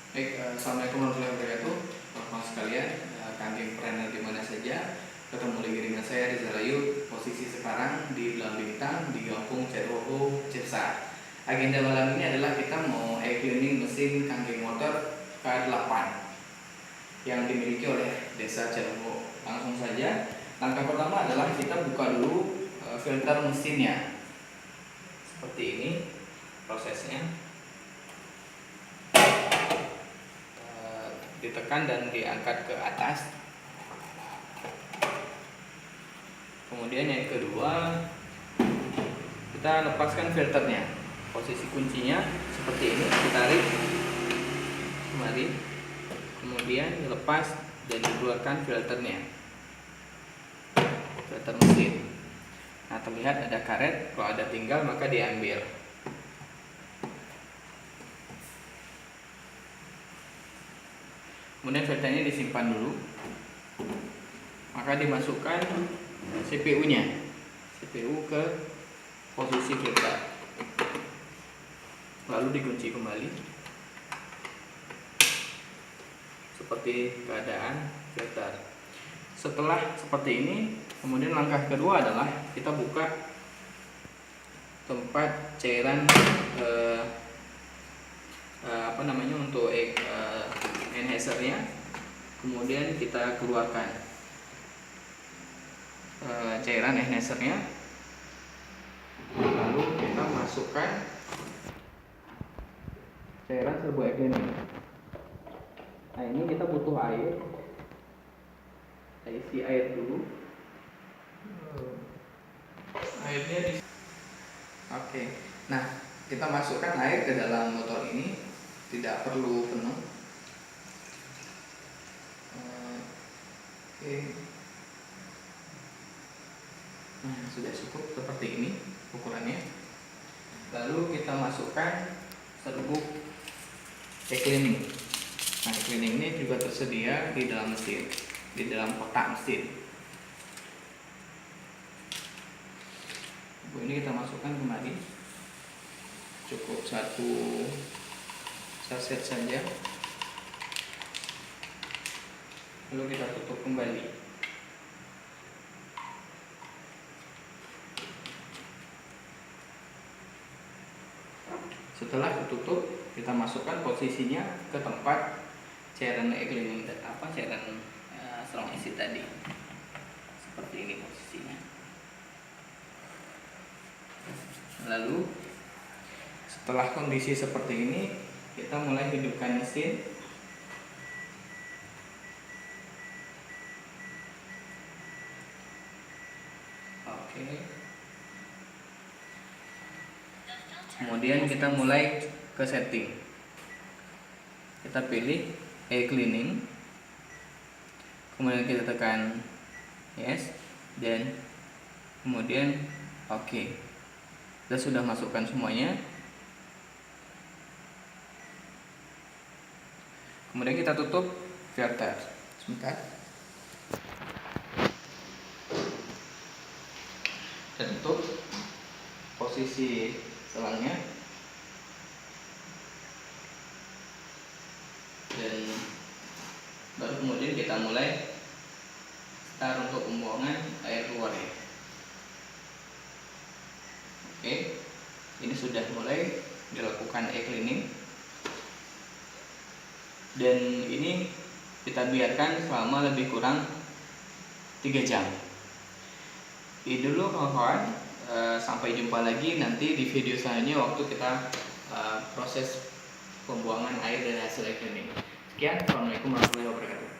Assalamualaikum warahmatullahi wabarakatuh, teman-teman sekalian, kantin trainer di mana saja. Ketemu lagi dengan saya Rizal Ayu. Posisi sekarang di Belang Bintang di Kampung Cerowo, Cirsa. Agenda malam ini adalah kita mau cleaning mesin kangking motor K8 yang dimiliki oleh Desa Cerowo. Langsung saja. Langkah pertama adalah kita buka dulu filter mesinnya. Seperti ini prosesnya. Ditekan dan diangkat ke atas. Kemudian yang kedua, kita lepaskan filternya. Posisi kuncinya seperti ini, ditarik kemari, kemudian dilepas dan dikeluarkan filternya, filter mesin. Nah, terlihat ada karet, kalau ada tinggal maka diambil. Kemudian filternya disimpan dulu, maka dimasukkan CPU-nya, CPU ke posisi filter, lalu dikunci kembali seperti keadaan filter. Setelah seperti ini, kemudian langkah kedua adalah kita buka tempat cairan untuk enhancernya, kemudian kita keluarkan cairan enhancernya, lalu kita masukkan cairan serbu cleaning. Nah, ini kita butuh air, kita isi air dulu. Airnya di Oke. Nah, kita masukkan air ke dalam motor ini, tidak perlu penuh. Oke. Nah, sudah cukup seperti ini ukurannya. Lalu kita masukkan serbuk cleaning. Nah, cleaning ini juga tersedia di dalam mesin, di dalam kotak mesin. Ini kita masukkan kembali, cukup satu saset saja, lalu kita tutup kembali. Setelah ditutup, kita masukkan posisinya ke tempat cairan cleaning, cairan strong isi tadi. Seperti ini posisinya. Lalu setelah kondisi seperti ini, kita mulai hidupkan mesin. Oke. Kemudian kita mulai ke setting. Kita pilih cleaning, kemudian kita tekan yes, dan kemudian oke. Kita sudah masukkan semuanya. Kemudian kita tutup filter. Sebentar. Kita tutup posisi selangnya. Dan baru kemudian kita mulai start untuk pembuangan air keluar ya. Oke, ini sudah mulai dilakukan cleaning, dan ini kita biarkan selama lebih kurang 3 jam. Ini dulu kawan-kawan, sampai jumpa lagi nanti di video selanjutnya waktu kita proses pembuangan air dari hasil cleaning. Sekian, assalamualaikum warahmatullahi wabarakatuh.